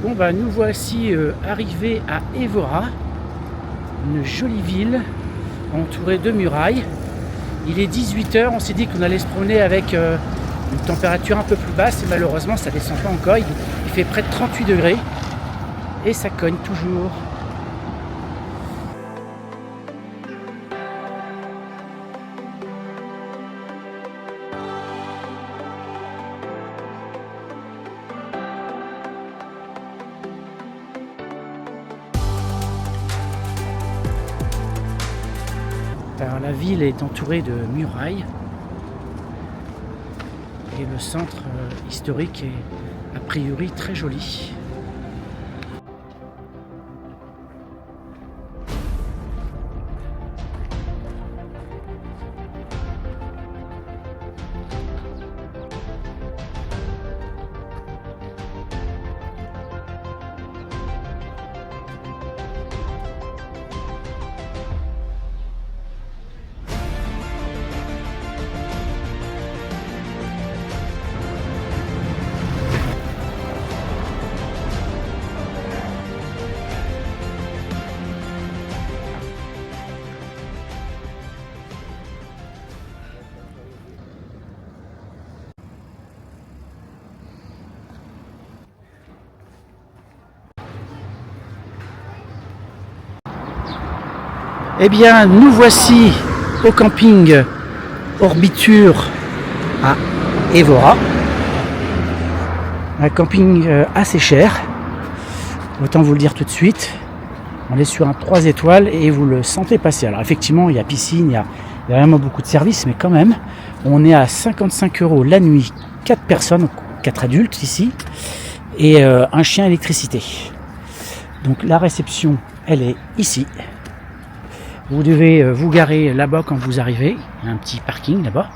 Bon bah nous voici arrivés à Évora, une jolie ville entourée de murailles. Il est 18h, on s'est dit qu'on allait se promener avec une température un peu plus basse et malheureusement ça descend pas encore. Il fait près de 38 degrés et ça cogne toujours. Alors, la ville est entourée de murailles et le centre historique est a priori très joli. Eh bien, nous voici au camping Orbiture à Évora. Un camping assez cher, autant vous le dire tout de suite. On est sur un 3 étoiles et vous le sentez passer. Alors effectivement, il y a piscine, il y a vraiment beaucoup de services, mais quand même, on est à 55 € la nuit, 4 personnes, 4 adultes ici, et un chien électricité. Donc la réception, elle est ici. Vous devez vous garer là-bas quand vous arrivez. Il y a un petit parking là-bas.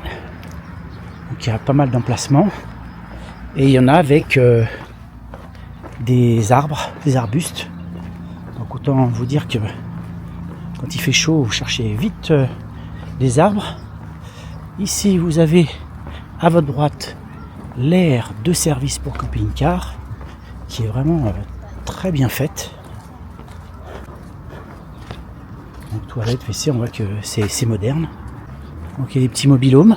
Donc il y a pas mal d'emplacements. Et il y en a avec des arbres, des arbustes. Donc autant vous dire que quand il fait chaud, vous cherchez vite des arbres. Ici, vous avez à votre droite l'aire de service pour camping-car qui est vraiment très bien faite. Donc toilette, WC, on voit que c'est moderne. Donc il y a des petits mobil-homes.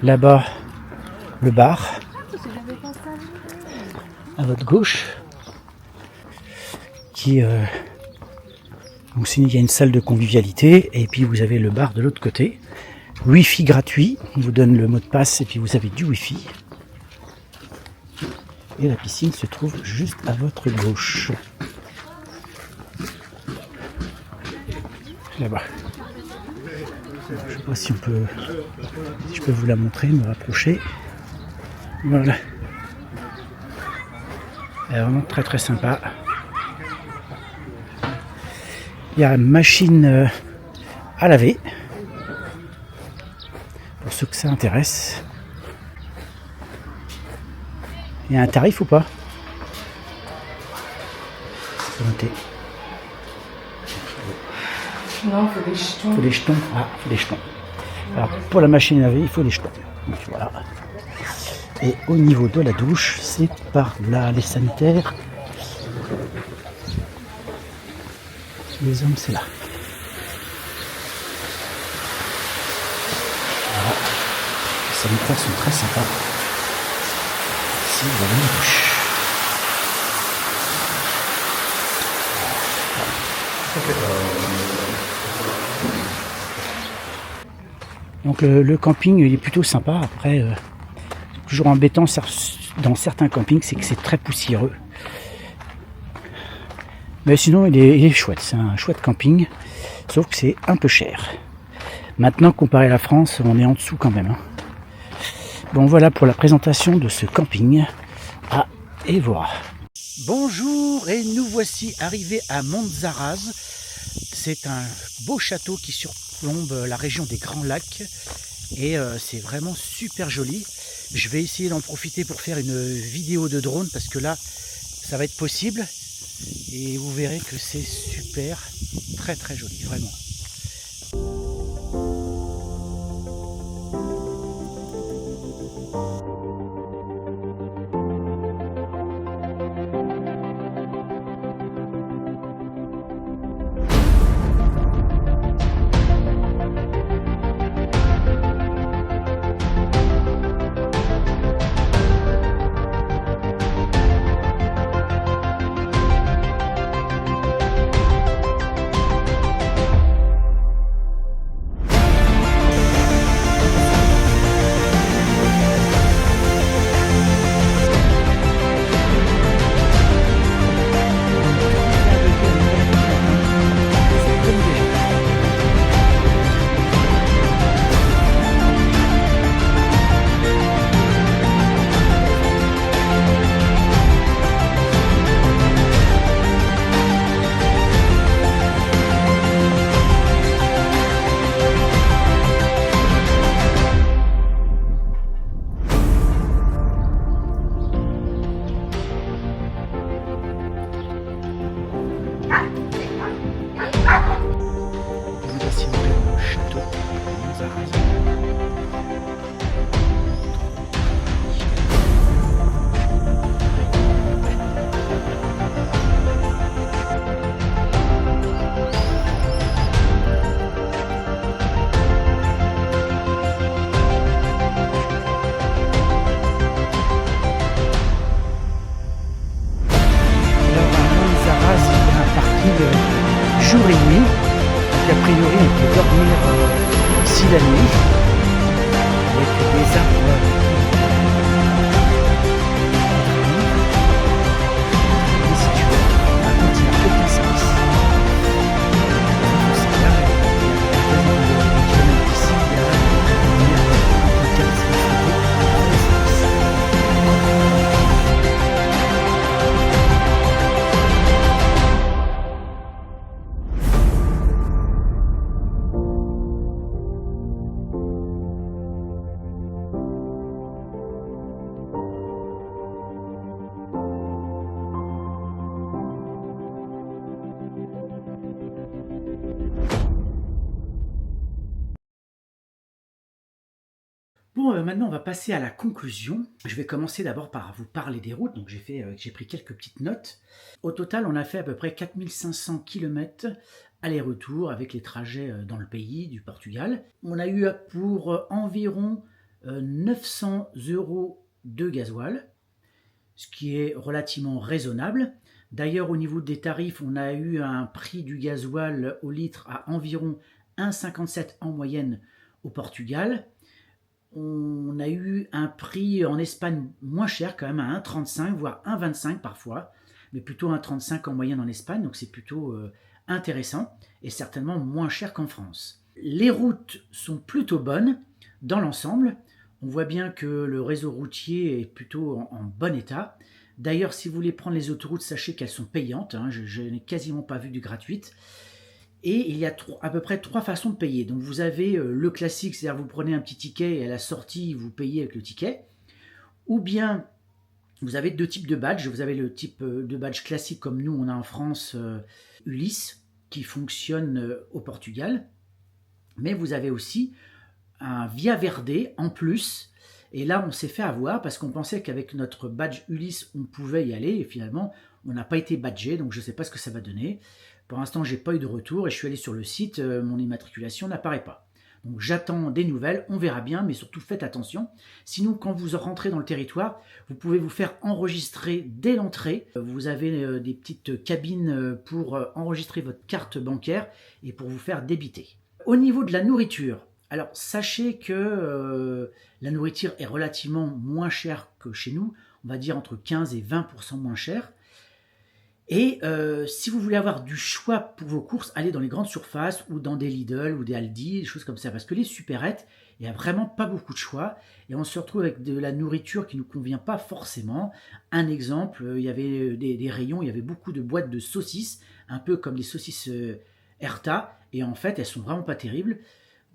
Là-bas, le bar. À votre gauche. Donc il y a une salle de convivialité. Et puis vous avez le bar de l'autre côté. Wi-Fi gratuit. On vous donne le mot de passe et puis vous avez du Wi-Fi. Et la piscine se trouve juste à votre gauche. Là-bas. Je sais pas si je peux vous la montrer, me rapprocher. Voilà. Elle est vraiment très très sympa. Il y a une machine à laver. Pour ceux que ça intéresse. Il y a un tarif ou pas? C'est noté. Non, il faut des jetons. Il faut des jetons. Ah, il faut des jetons. Alors, pour la machine à laver, il faut des jetons. Donc, voilà. Et au niveau de la douche, c'est par là, les sanitaires. Les hommes, c'est là. Voilà. Les sanitaires sont très sympas. Ici, vous avez une douche. Donc le camping il est plutôt sympa. Après, toujours embêtant dans certains campings, c'est que c'est très poussiéreux. Mais sinon il est chouette, c'est un chouette camping, sauf que c'est un peu cher. Maintenant comparé à la France, on est en dessous quand même. Bon voilà pour la présentation de ce camping à Évora. Bonjour et nous voici arrivés à Montazaraz. C'est un beau château qui surplombe la région des Grands Lacs et c'est vraiment super joli. Je vais essayer d'en profiter pour faire une vidéo de drone parce que là ça va être possible et vous verrez que c'est super, très très joli, vraiment. des arbres. Bon, maintenant on va passer à la conclusion. Je vais commencer d'abord par vous parler des routes. Donc j'ai pris quelques petites notes. Au total, on a fait à peu près 4500 km aller-retour avec les trajets dans le pays du Portugal. On a eu pour environ 900 € de gasoil, ce qui est relativement raisonnable. D'ailleurs, au niveau des tarifs, on a eu un prix du gasoil au litre à environ 1,57 en moyenne au Portugal. On a eu un prix en Espagne moins cher, quand même à 1,35 voire 1,25 parfois, mais plutôt 1,35 en moyenne en Espagne, donc c'est plutôt intéressant et certainement moins cher qu'en France. Les routes sont plutôt bonnes dans l'ensemble. On voit bien que le réseau routier est plutôt en bon état. D'ailleurs, si vous voulez prendre les autoroutes, sachez qu'elles sont payantes, hein, je n'ai quasiment pas vu du gratuite. Et il y a à peu près 3 façons de payer. Donc vous avez le classique, c'est-à-dire vous prenez un petit ticket et à la sortie, vous payez avec le ticket. Ou bien, vous avez 2 types de badges. Vous avez le type de badge classique comme nous, on a en France Ulysse, qui fonctionne au Portugal. Mais vous avez aussi un Via Verde en plus. Et là, on s'est fait avoir parce qu'on pensait qu'avec notre badge Ulysse, on pouvait y aller. Et finalement, on n'a pas été badgé, donc je ne sais pas ce que ça va donner. Pour l'instant, j'ai pas eu de retour et je suis allé sur le site, mon immatriculation n'apparaît pas. Donc j'attends des nouvelles, on verra bien, mais surtout faites attention. Sinon, quand vous rentrez dans le territoire, vous pouvez vous faire enregistrer dès l'entrée. Vous avez des petites cabines pour enregistrer votre carte bancaire et pour vous faire débiter. Au niveau de la nourriture, alors sachez que la nourriture est relativement moins chère que chez nous, on va dire entre 15 et 20% moins chère. Et si vous voulez avoir du choix pour vos courses, allez dans les grandes surfaces ou dans des Lidl ou des Aldi, des choses comme ça. Parce que les supérettes, il n'y a vraiment pas beaucoup de choix. Et on se retrouve avec de la nourriture qui ne nous convient pas forcément. Un exemple, il y avait des rayons, il y avait beaucoup de boîtes de saucisses, un peu comme les saucisses Herta. Et en fait, elles sont vraiment pas terribles.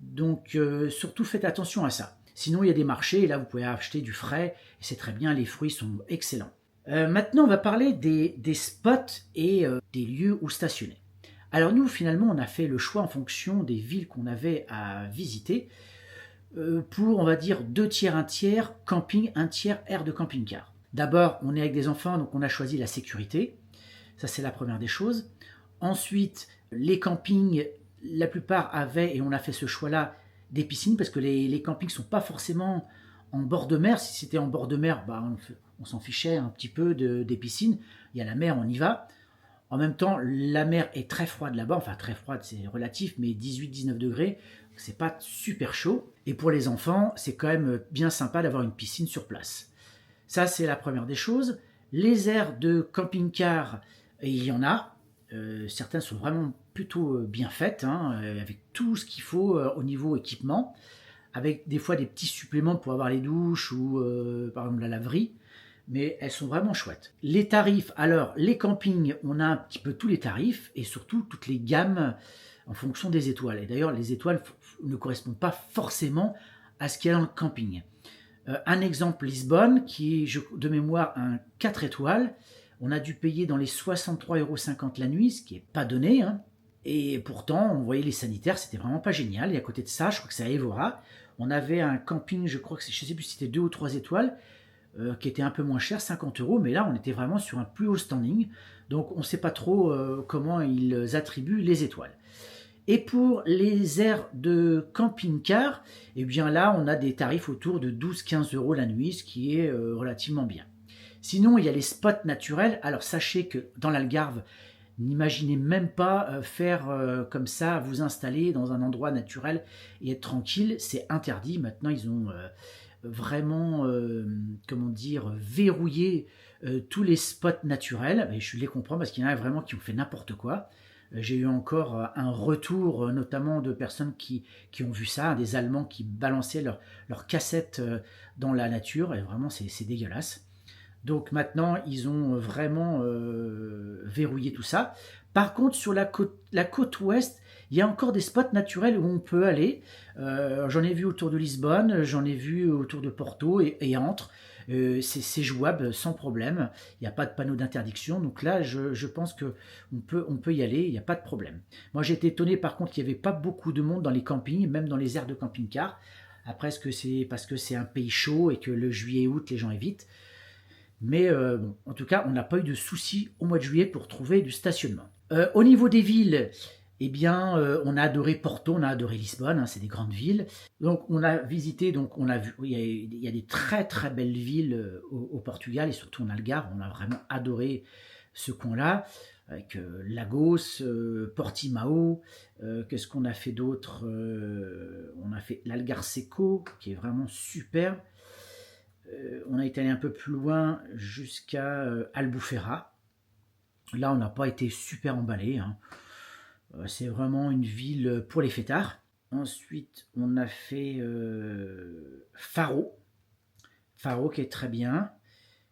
Donc surtout faites attention à ça. Sinon, il y a des marchés et là, vous pouvez acheter du frais. Et c'est très bien, les fruits sont excellents. Maintenant, on va parler des spots et des lieux où stationner. Alors nous, finalement, on a fait le choix en fonction des villes qu'on avait à visiter pour, on va dire, 2 tiers, 1 tiers camping, 1 tiers aire de camping-car. D'abord, on est avec des enfants, donc on a choisi la sécurité. Ça, c'est la première des choses. Ensuite, les campings, la plupart avaient, et on a fait ce choix-là, des piscines, parce que les campings ne sont pas forcément en bord de mer. Si c'était en bord de mer, bah, on s'en fichait un petit peu des piscines. Il y a la mer, on y va. En même temps, la mer est très froide là-bas. Enfin, très froide, c'est relatif, mais 18-19 degrés, c'est pas super chaud. Et pour les enfants, c'est quand même bien sympa d'avoir une piscine sur place. Ça, c'est la première des choses. Les aires de camping-car, il y en a. Certaines sont vraiment plutôt bien faites, hein, avec tout ce qu'il faut au niveau équipement, avec des fois des petits suppléments pour avoir les douches ou par exemple la laverie. Mais elles sont vraiment chouettes. Les tarifs, alors les campings, on a un petit peu tous les tarifs et surtout toutes les gammes en fonction des étoiles. Et d'ailleurs, les étoiles ne correspondent pas forcément à ce qu'il y a dans le camping. Un exemple, Lisbonne, qui est de mémoire un 4 étoiles. On a dû payer dans les 63,50 € la nuit, ce qui n'est pas donné, hein. Et pourtant, on voyait les sanitaires, c'était vraiment pas génial. Et à côté de ça, je crois que c'est à Évora, on avait un camping, je crois que je ne sais plus si c'était 2 ou 3 étoiles, qui était un peu moins cher, 50 €, mais là on était vraiment sur un plus haut standing, donc on ne sait pas trop comment ils attribuent les étoiles. Et pour les aires de camping-car, eh bien là on a des tarifs autour de 12-15 € la nuit, ce qui est relativement bien. Sinon il y a les spots naturels. Alors sachez que dans l'Algarve, N'imaginez même pas faire comme ça, vous installer dans un endroit naturel et être tranquille, c'est interdit. Maintenant, ils ont vraiment, comment dire, verrouillé tous les spots naturels. Et je les comprends parce qu'il y en a vraiment qui ont fait n'importe quoi. J'ai eu encore un retour, notamment de personnes qui ont vu ça, des Allemands qui balançaient leurs cassettes dans la nature, et vraiment c'est dégueulasse. Donc maintenant, ils ont vraiment verrouillé tout ça. Par contre, sur la côte ouest, il y a encore des spots naturels où on peut aller. J'en ai vu autour de Lisbonne, j'en ai vu autour de Porto et entre. C'est jouable sans problème. Il n'y a pas de panneau d'interdiction. Donc là, je pense qu'on peut y aller. Il n'y a pas de problème. Moi, j'ai été étonné par contre qu'il n'y avait pas beaucoup de monde dans les campings, même dans les aires de camping-car. Après, est-ce que c'est parce que c'est un pays chaud et que le juillet-août, les gens évitent? Mais bon, en tout cas, on n'a pas eu de soucis au mois de juillet pour trouver du stationnement. Au niveau des villes, eh bien, on a adoré Porto, on a adoré Lisbonne, hein, c'est des grandes villes. Donc, on a visité, donc on a vu, il y a des très très belles villes au Portugal et surtout en Algarve. On a vraiment adoré ce coin-là, avec Lagos, Portimao. Qu'est-ce qu'on a fait d'autre? On a fait l'Algarve Seco, qui est vraiment superbe. On a été allé un peu plus loin jusqu'à Albufeira. Là, on n'a pas été super emballé. Hein. C'est vraiment une ville pour les fêtards. Ensuite, on a fait Faro. Faro qui est très bien,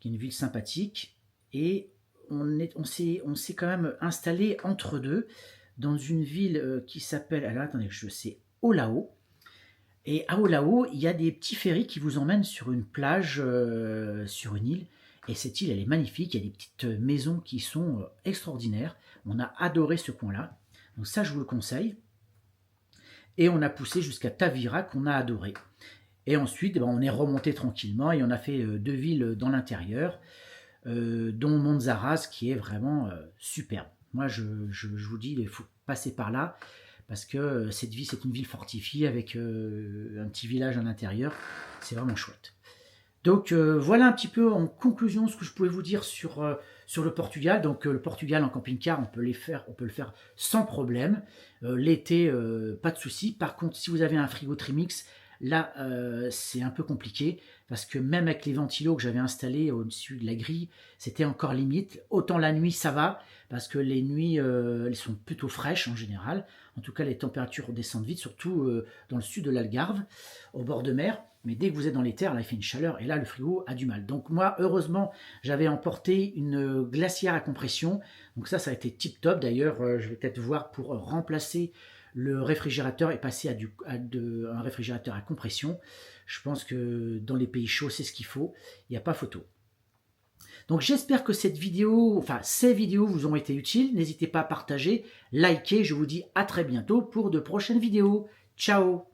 qui est une ville sympathique. Et on s'est quand même installé entre deux dans une ville qui s'appelle, alors attendez, je sais, Olao. Et à Olao, il y a des petits ferries qui vous emmènent sur une plage, sur une île. Et cette île, elle est magnifique. Il y a des petites maisons qui sont extraordinaires. On a adoré ce coin-là. Donc ça, je vous le conseille. Et on a poussé jusqu'à Tavira, qu'on a adoré. Et ensuite, on est remonté tranquillement et on a fait 2 villes dans l'intérieur, dont Monsaraz, qui est vraiment superbe. Moi, je vous dis, il faut passer par là. Parce que cette ville, c'est une ville fortifiée avec un petit village à l'intérieur. C'est vraiment chouette. Donc voilà un petit peu en conclusion ce que je pouvais vous dire sur le Portugal. Donc le Portugal en camping-car, on peut le faire sans problème. L'été, pas de souci. Par contre, si vous avez un frigo Trimix, là c'est un peu compliqué parce que même avec les ventilos que j'avais installés au-dessus de la grille, c'était encore limite. Autant la nuit ça va parce que les nuits elles sont plutôt fraîches en général. En tout cas, les températures descendent vite, surtout dans le sud de l'Algarve, au bord de mer. Mais dès que vous êtes dans les terres, là, il fait une chaleur et là, le frigo a du mal. Donc moi, heureusement, j'avais emporté une glacière à compression. Donc ça a été tip top. D'ailleurs, je vais peut-être voir pour remplacer le réfrigérateur et passer à un réfrigérateur à compression. Je pense que dans les pays chauds, c'est ce qu'il faut. Il n'y a pas photo. Donc j'espère que ces vidéos vous ont été utiles. N'hésitez pas à partager, liker. Je vous dis à très bientôt pour de prochaines vidéos. Ciao!